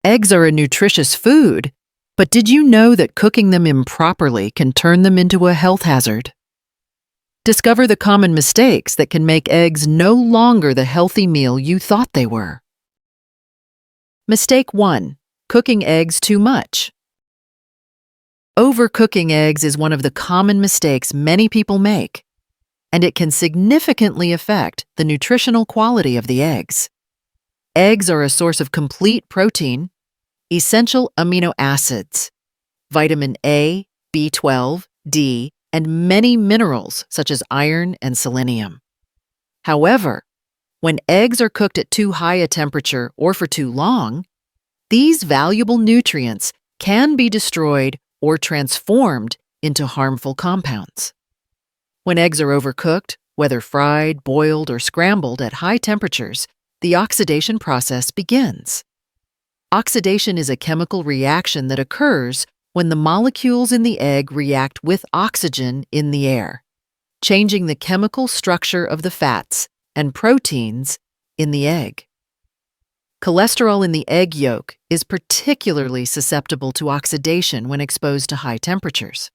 Eggs are a nutritious food, but did you know that cooking them improperly can turn them into a health hazard? Discover the common mistakes that can make eggs no longer the healthy meal you thought they were. Mistake 1. Cooking eggs too much. Overcooking eggs is one of the common mistakes many people make, and it can significantly affect the nutritional quality of the eggs. Eggs are a source of complete protein, essential amino acids, vitamin A, B12, D, and many minerals such as iron and selenium. However, when eggs are cooked at too high a temperature or for too long, these valuable nutrients can be destroyed or transformed into harmful compounds. When eggs are overcooked, whether fried, boiled, or scrambled at high temperatures, the oxidation process begins. Oxidation is a chemical reaction that occurs when the molecules in the egg react with oxygen in the air, changing the chemical structure of the fats and proteins in the egg. Cholesterol in the egg yolk is particularly susceptible to oxidation when exposed to high temperatures.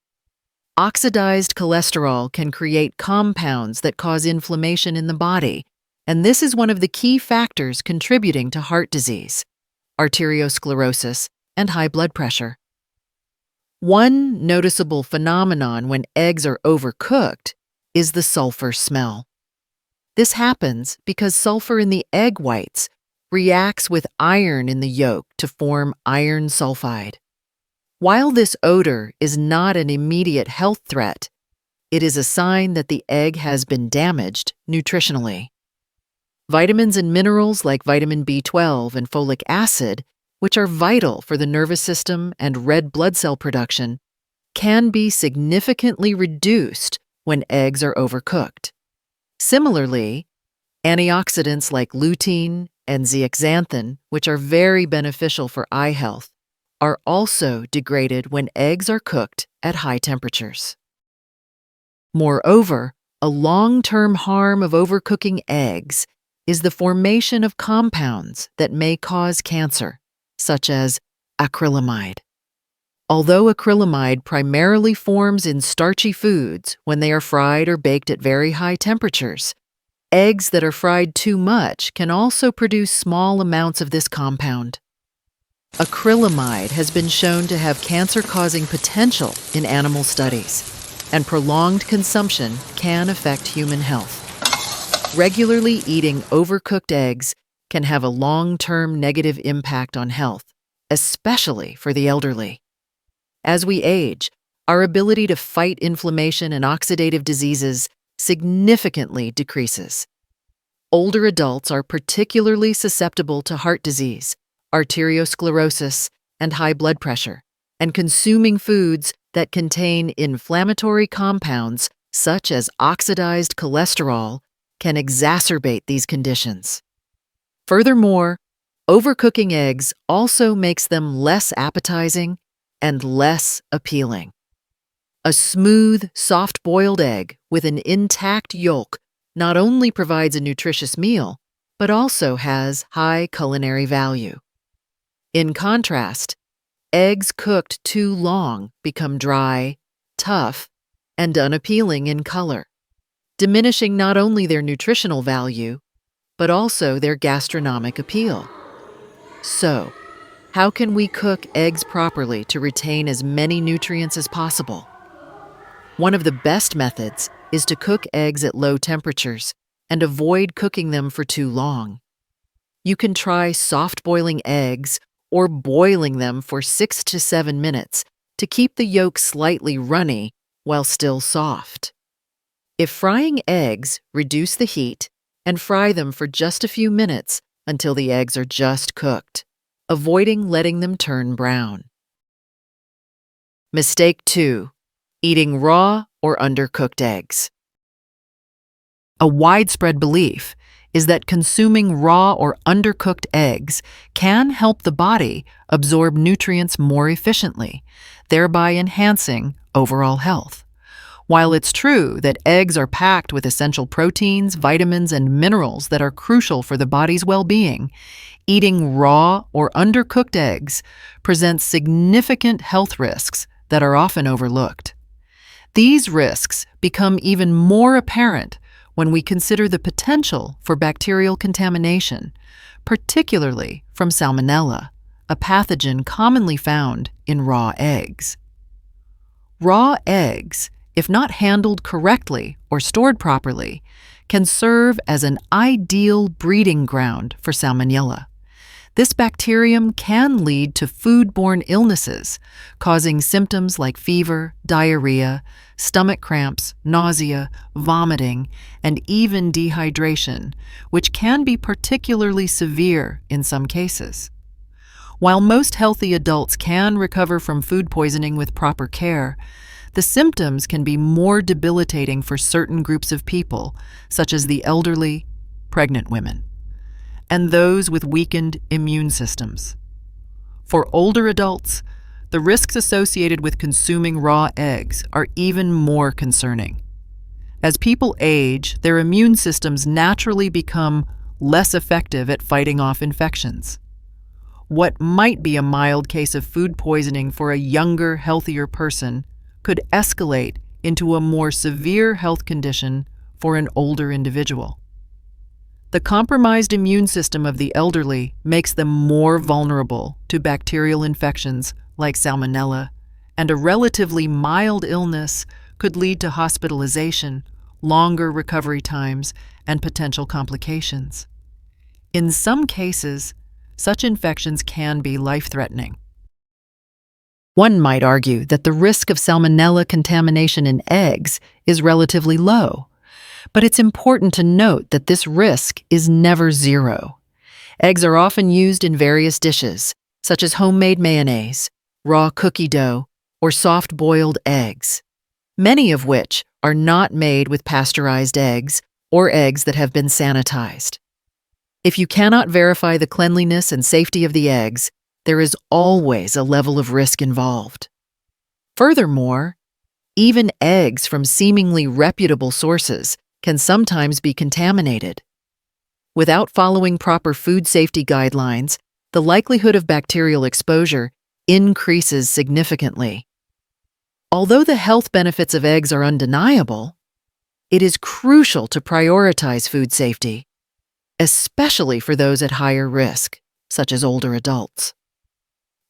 Oxidized cholesterol can create compounds that cause inflammation in the body, and this is one of the key factors contributing to heart disease, arteriosclerosis, and high blood pressure. One noticeable phenomenon when eggs are overcooked is the sulfur smell. This happens because sulfur in the egg whites reacts with iron in the yolk to form iron sulfide. While this odor is not an immediate health threat, it is a sign that the egg has been damaged nutritionally. Vitamins and minerals like vitamin B12 and folic acid, which are vital for the nervous system and red blood cell production, can be significantly reduced when eggs are overcooked. Similarly, antioxidants like lutein and zeaxanthin, which are very beneficial for eye health, are also degraded when eggs are cooked at high temperatures. Moreover, a long-term harm of overcooking eggs is the formation of compounds that may cause cancer, such as acrylamide. Although acrylamide primarily forms in starchy foods when they are fried or baked at very high temperatures, eggs that are fried too much can also produce small amounts of this compound. Acrylamide has been shown to have cancer-causing potential in animal studies, and prolonged consumption can affect human health. Regularly eating overcooked eggs can have a long-term negative impact on health, especially for the elderly. As we age, our ability to fight inflammation and oxidative diseases significantly decreases. Older adults are particularly susceptible to heart disease, arteriosclerosis, and high blood pressure, and consuming foods that contain inflammatory compounds such as oxidized cholesterol can exacerbate these conditions. Furthermore, overcooking eggs also makes them less appetizing and less appealing. A smooth, soft-boiled egg with an intact yolk not only provides a nutritious meal, but also has high culinary value. In contrast, eggs cooked too long become dry, tough, and unappealing in color, diminishing not only their nutritional value, but also their gastronomic appeal. So, how can we cook eggs properly to retain as many nutrients as possible? One of the best methods is to cook eggs at low temperatures and avoid cooking them for too long. You can try soft-boiling eggs or boiling them for 6 to 7 minutes to keep the yolk slightly runny while still soft. If frying eggs, reduce the heat and fry them for just a few minutes until the eggs are just cooked, avoiding letting them turn brown. Mistake 2. Eating raw or undercooked eggs. A widespread belief is that consuming raw or undercooked eggs can help the body absorb nutrients more efficiently, thereby enhancing overall health. While it's true that eggs are packed with essential proteins, vitamins, and minerals that are crucial for the body's well-being, eating raw or undercooked eggs presents significant health risks that are often overlooked. These risks become even more apparent when we consider the potential for bacterial contamination, particularly from Salmonella, a pathogen commonly found in raw eggs. Raw eggs, if not handled correctly or stored properly, can serve as an ideal breeding ground for Salmonella. This bacterium can lead to foodborne illnesses, causing symptoms like fever, diarrhea, stomach cramps, nausea, vomiting, and even dehydration, which can be particularly severe in some cases. While most healthy adults can recover from food poisoning with proper care, the symptoms can be more debilitating for certain groups of people, such as the elderly, pregnant women, and those with weakened immune systems. For older adults, the risks associated with consuming raw eggs are even more concerning. As people age, their immune systems naturally become less effective at fighting off infections. What might be a mild case of food poisoning for a younger, healthier person could escalate into a more severe health condition for an older individual. The compromised immune system of the elderly makes them more vulnerable to bacterial infections like Salmonella, and a relatively mild illness could lead to hospitalization, longer recovery times, and potential complications. In some cases, such infections can be life-threatening. One might argue that the risk of Salmonella contamination in eggs is relatively low, but it's important to note that this risk is never zero. Eggs are often used in various dishes, such as homemade mayonnaise, raw cookie dough, or soft-boiled eggs, many of which are not made with pasteurized eggs or eggs that have been sanitized. If you cannot verify the cleanliness and safety of the eggs, there is always a level of risk involved. Furthermore, even eggs from seemingly reputable sources can sometimes be contaminated. Without following proper food safety guidelines, the likelihood of bacterial exposure increases significantly. Although the health benefits of eggs are undeniable, it is crucial to prioritize food safety, especially for those at higher risk, such as older adults.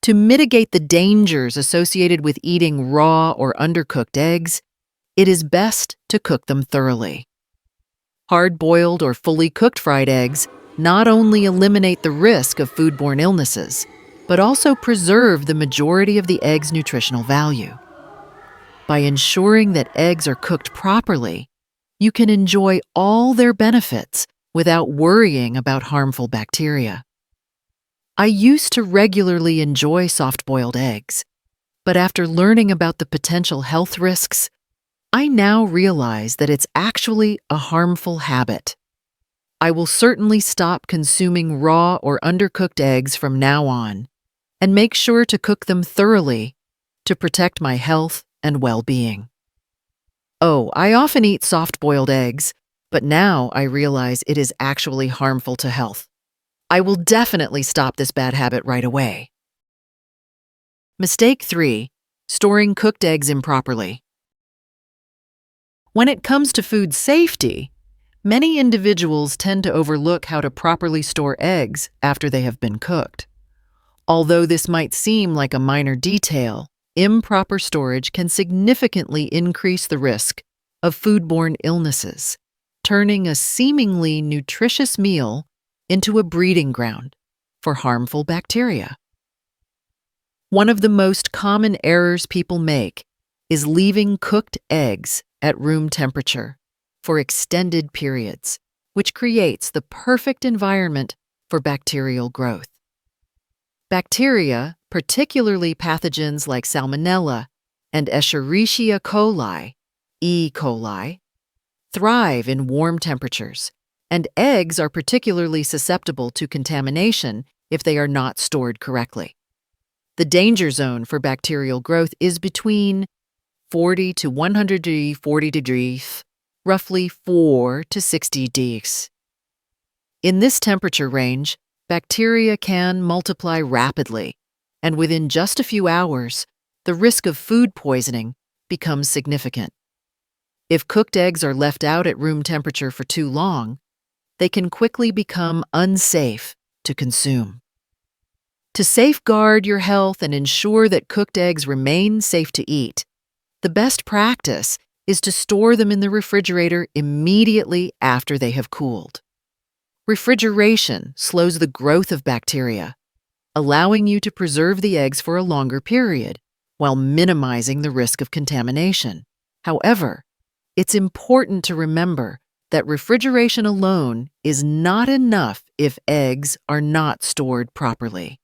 To mitigate the dangers associated with eating raw or undercooked eggs, it is best to cook them thoroughly. Hard-boiled or fully cooked fried eggs not only eliminate the risk of foodborne illnesses, but also preserve the majority of the egg's nutritional value. By ensuring that eggs are cooked properly, you can enjoy all their benefits without worrying about harmful bacteria. I used to regularly enjoy soft-boiled eggs, but after learning about the potential health risks, I now realize that it's actually a harmful habit. I will certainly stop consuming raw or undercooked eggs from now on, and make sure to cook them thoroughly to protect my health and well-being. Oh, I often eat soft-boiled eggs, but now I realize it is actually harmful to health. I will definitely stop this bad habit right away. Mistake 3. Storing cooked eggs improperly. When it comes to food safety, many individuals tend to overlook how to properly store eggs after they have been cooked. Although this might seem like a minor detail, improper storage can significantly increase the risk of foodborne illnesses, turning a seemingly nutritious meal into a breeding ground for harmful bacteria. One of the most common errors people make is leaving cooked eggs at room temperature for extended periods, which creates the perfect environment for bacterial growth. Bacteria, particularly pathogens like Salmonella and Escherichia coli, E. coli, thrive in warm temperatures, and eggs are particularly susceptible to contamination if they are not stored correctly. The danger zone for bacterial growth is between 40 to 140 degrees, roughly 4 to 60 degrees. In this temperature range, bacteria can multiply rapidly, and within just a few hours, the risk of food poisoning becomes significant. If cooked eggs are left out at room temperature for too long, they can quickly become unsafe to consume. To safeguard your health and ensure that cooked eggs remain safe to eat, the best practice is to store them in the refrigerator immediately after they have cooled. Refrigeration slows the growth of bacteria, allowing you to preserve the eggs for a longer period while minimizing the risk of contamination. However, it's important to remember that refrigeration alone is not enough if eggs are not stored properly.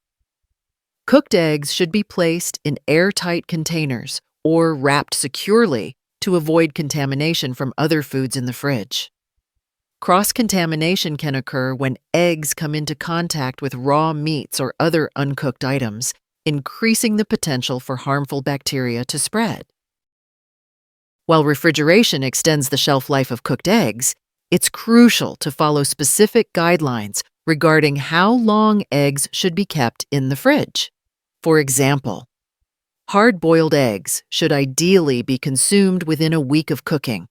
Cooked eggs should be placed in airtight containers or wrapped securely to avoid contamination from other foods in the fridge. Cross-contamination can occur when eggs come into contact with raw meats or other uncooked items, increasing the potential for harmful bacteria to spread. While refrigeration extends the shelf life of cooked eggs, it's crucial to follow specific guidelines regarding how long eggs should be kept in the fridge. For example, hard-boiled eggs should ideally be consumed within a week of cooking.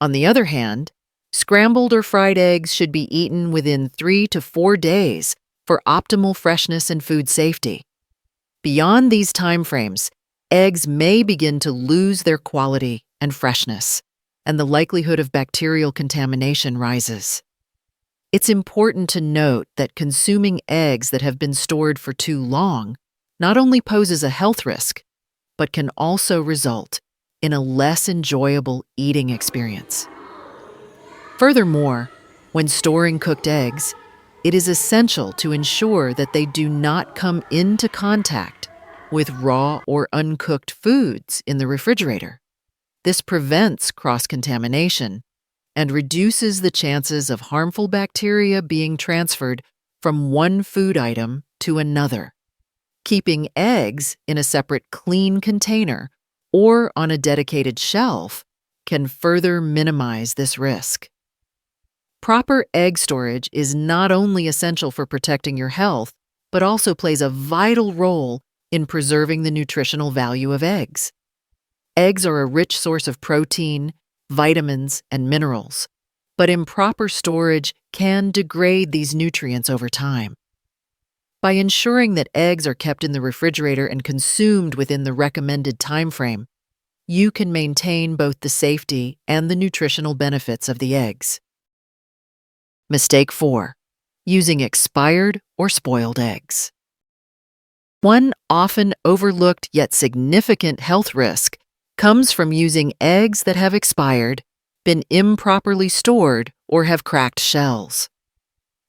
On the other hand, scrambled or fried eggs should be eaten within 3 to 4 days for optimal freshness and food safety. Beyond these timeframes, eggs may begin to lose their quality and freshness, and the likelihood of bacterial contamination rises. It's important to note that consuming eggs that have been stored for too long not only poses a health risk, but can also result in a less enjoyable eating experience. Furthermore, when storing cooked eggs, it is essential to ensure that they do not come into contact with raw or uncooked foods in the refrigerator. This prevents cross-contamination and reduces the chances of harmful bacteria being transferred from one food item to another. Keeping eggs in a separate clean container or on a dedicated shelf can further minimize this risk. Proper egg storage is not only essential for protecting your health, but also plays a vital role in preserving the nutritional value of eggs. Eggs are a rich source of protein, vitamins, and minerals, but improper storage can degrade these nutrients over time. By ensuring that eggs are kept in the refrigerator and consumed within the recommended time frame, you can maintain both the safety and the nutritional benefits of the eggs. Mistake 4. Using expired or spoiled eggs. One often overlooked yet significant health risk comes from using eggs that have expired, been improperly stored, or have cracked shells.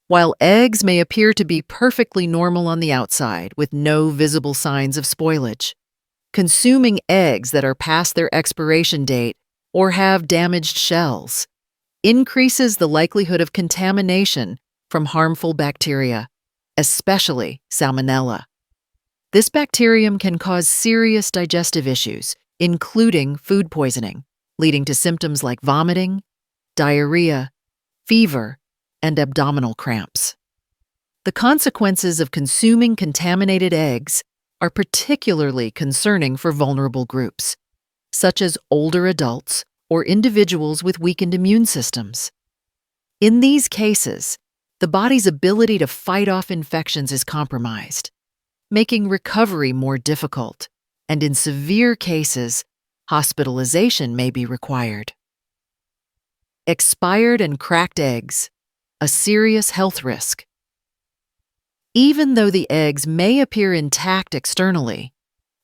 While eggs may appear to be perfectly normal on the outside with no visible signs of spoilage, consuming eggs that are past their expiration date or have damaged shells increases the likelihood of contamination from harmful bacteria, especially Salmonella. This bacterium can cause serious digestive issues, including food poisoning, leading to symptoms like vomiting, diarrhea, fever, and abdominal cramps. The consequences of consuming contaminated eggs are particularly concerning for vulnerable groups, such as older adults or individuals with weakened immune systems. In these cases, the body's ability to fight off infections is compromised, making recovery more difficult, and in severe cases, hospitalization may be required. Expired and cracked eggs, a serious health risk. Even though the eggs may appear intact externally,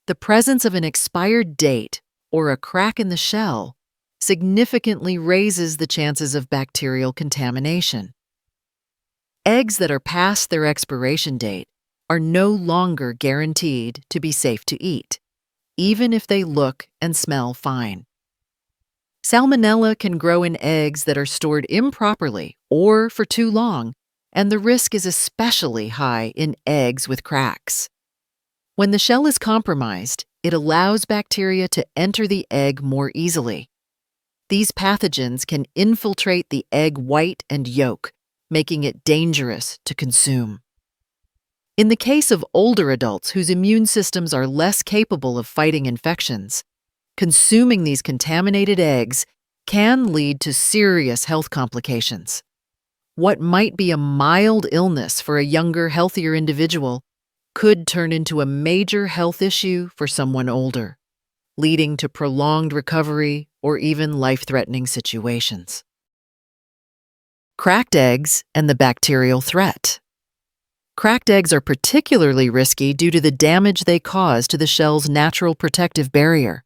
the presence of an expired date or a crack in the shell significantly raises the chances of bacterial contamination. Eggs that are past their expiration date are no longer guaranteed to be safe to eat, even if they look and smell fine. Salmonella can grow in eggs that are stored improperly or for too long, and the risk is especially high in eggs with cracks. When the shell is compromised, it allows bacteria to enter the egg more easily. These pathogens can infiltrate the egg white and yolk, making it dangerous to consume. In the case of older adults whose immune systems are less capable of fighting infections, consuming these contaminated eggs can lead to serious health complications. What might be a mild illness for a younger, healthier individual could turn into a major health issue for someone older, leading to prolonged recovery or even life-threatening situations. Cracked eggs and the bacterial threat. Cracked eggs are particularly risky due to the damage they cause to the shell's natural protective barrier.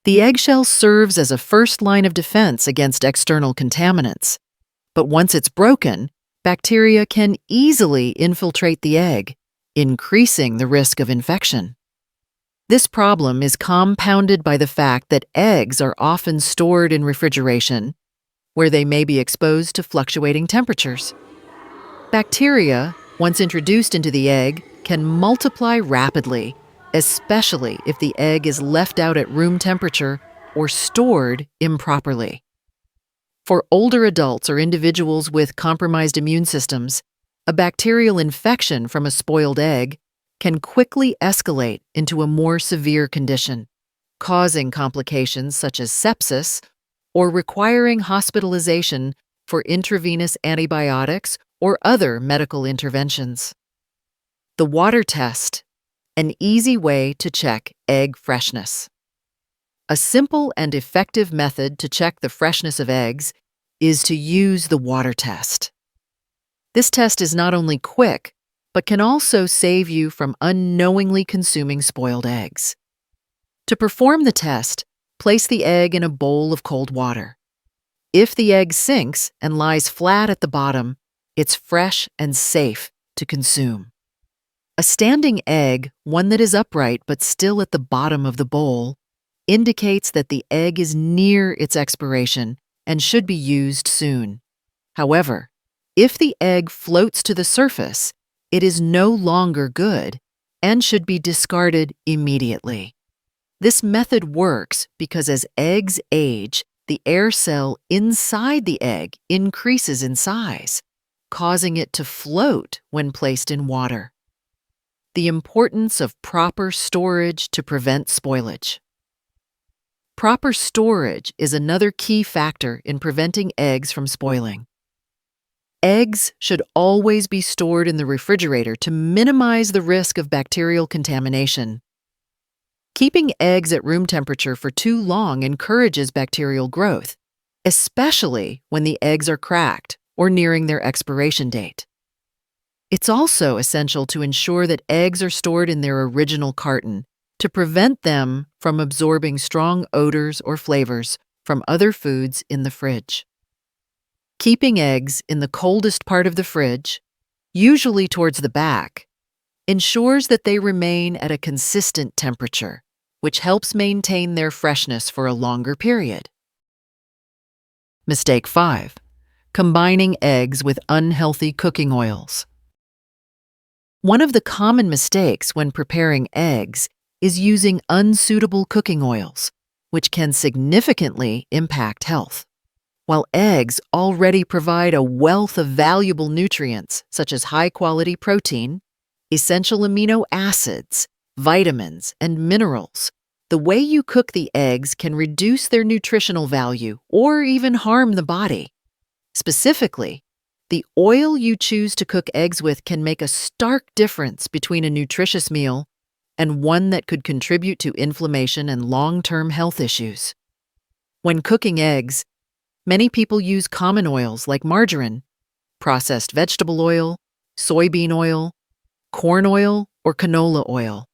The eggshell serves as a first line of defense against external contaminants, but once it's broken, bacteria can easily infiltrate the egg, increasing the risk of infection. This problem is compounded by the fact that eggs are often stored in refrigeration, where they may be exposed to fluctuating temperatures. Bacteria, once introduced into the egg, can multiply rapidly, especially if the egg is left out at room temperature or stored improperly. For older adults or individuals with compromised immune systems, a bacterial infection from a spoiled egg can quickly escalate into a more severe condition, causing complications such as sepsis or requiring hospitalization for intravenous antibiotics or other medical interventions. The water test, an easy way to check egg freshness. A simple and effective method to check the freshness of eggs is to use the water test. This test is not only quick, but can also save you from unknowingly consuming spoiled eggs. To perform the test, place the egg in a bowl of cold water. If the egg sinks and lies flat at the bottom, it's fresh and safe to consume. A standing egg, one that is upright but still at the bottom of the bowl, indicates that the egg is near its expiration and should be used soon. However, if the egg floats to the surface, it is no longer good and should be discarded immediately. This method works because as eggs age, the air cell inside the egg increases in size, causing it to float when placed in water. The importance of proper storage to prevent spoilage. Proper storage is another key factor in preventing eggs from spoiling. Eggs should always be stored in the refrigerator to minimize the risk of bacterial contamination. Keeping eggs at room temperature for too long encourages bacterial growth, especially when the eggs are cracked or nearing their expiration date. It's also essential to ensure that eggs are stored in their original carton to prevent them from absorbing strong odors or flavors from other foods in the fridge. Keeping eggs in the coldest part of the fridge, usually towards the back, ensures that they remain at a consistent temperature, which helps maintain their freshness for a longer period. Mistake 5. Combining eggs with unhealthy cooking oils. One of the common mistakes when preparing eggs is using unsuitable cooking oils, which can significantly impact health. While eggs already provide a wealth of valuable nutrients such as high-quality protein, essential amino acids, vitamins, and minerals, the way you cook the eggs can reduce their nutritional value or even harm the body. Specifically, the oil you choose to cook eggs with can make a stark difference between a nutritious meal and one that could contribute to inflammation and long-term health issues. When cooking eggs, many people use common oils like margarine, processed vegetable oil, soybean oil, corn oil, or canola oil.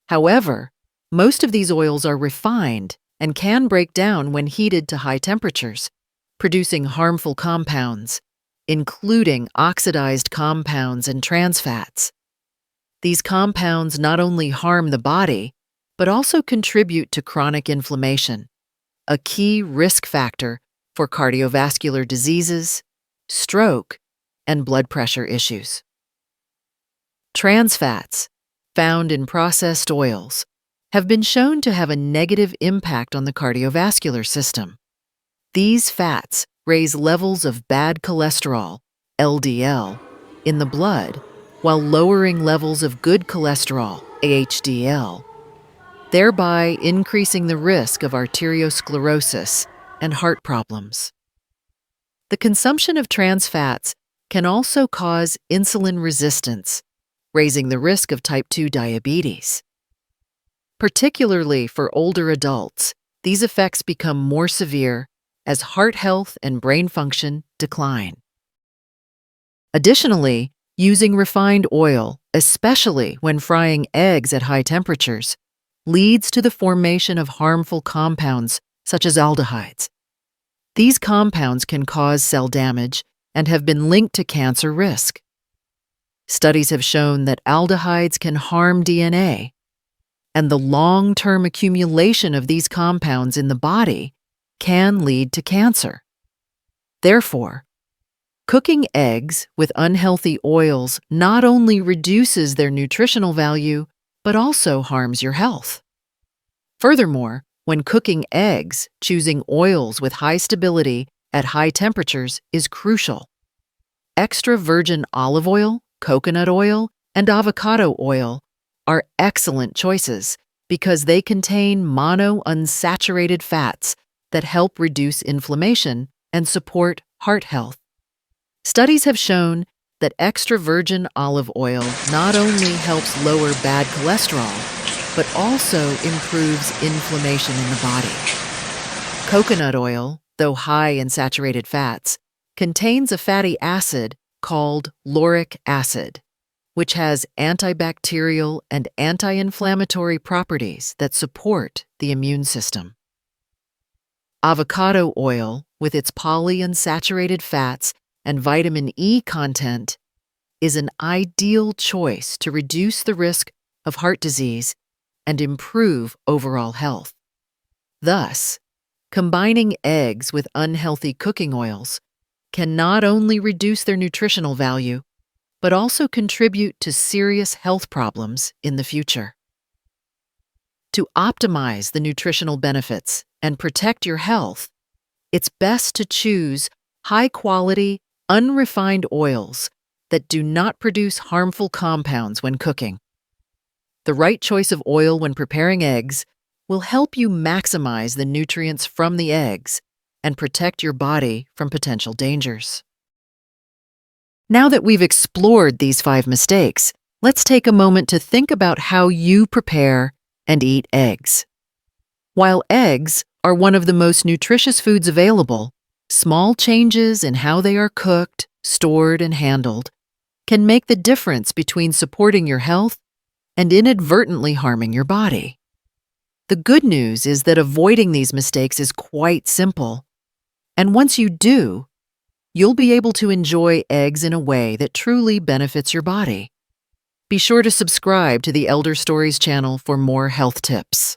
However, most of these oils are refined and can break down when heated to high temperatures, producing harmful compounds, including oxidized compounds and trans fats. These compounds not only harm the body, but also contribute to chronic inflammation, a key risk factor for cardiovascular diseases, stroke, and blood pressure issues. Trans fats, found in processed oils, have been shown to have a negative impact on the cardiovascular system. These fats raise levels of bad cholesterol, LDL, in the blood while lowering levels of good cholesterol, HDL, thereby increasing the risk of arteriosclerosis and heart problems. The consumption of trans fats can also cause insulin resistance, raising the risk of type 2 diabetes. Particularly for older adults, these effects become more severe as heart health and brain function decline. Additionally, using refined oil, especially when frying eggs at high temperatures, leads to the formation of harmful compounds such as aldehydes. These compounds can cause cell damage and have been linked to cancer risk. Studies have shown that aldehydes can harm DNA, and the long-term accumulation of these compounds in the body can lead to cancer. Therefore, cooking eggs with unhealthy oils not only reduces their nutritional value, but also harms your health. Furthermore, when cooking eggs, choosing oils with high stability at high temperatures is crucial. Extra virgin olive oil, coconut oil, and avocado oil are excellent choices because they contain monounsaturated fats that help reduce inflammation and support heart health. Studies have shown that extra virgin olive oil not only helps lower bad cholesterol, but also improves inflammation in the body. Coconut oil, though high in saturated fats, contains a fatty acid called lauric acid, which has antibacterial and anti-inflammatory properties that support the immune system. Avocado oil, with its polyunsaturated fats and vitamin E content, is an ideal choice to reduce the risk of heart disease and improve overall health. Thus, combining eggs with unhealthy cooking oils can not only reduce their nutritional value, but also contribute to serious health problems in the future. To optimize the nutritional benefits and protect your health, it's best to choose high-quality, unrefined oils that do not produce harmful compounds when cooking. The right choice of oil when preparing eggs will help you maximize the nutrients from the eggs and protect your body from potential dangers. Now that we've explored these 5 mistakes, let's take a moment to think about how you prepare and eat eggs. While eggs are one of the most nutritious foods available, small changes in how they are cooked, stored, and handled can make the difference between supporting your health and inadvertently harming your body. The good news is that avoiding these mistakes is quite simple, and once you do, you'll be able to enjoy eggs in a way that truly benefits your body. Be sure to subscribe to the Elder Stories channel for more health tips.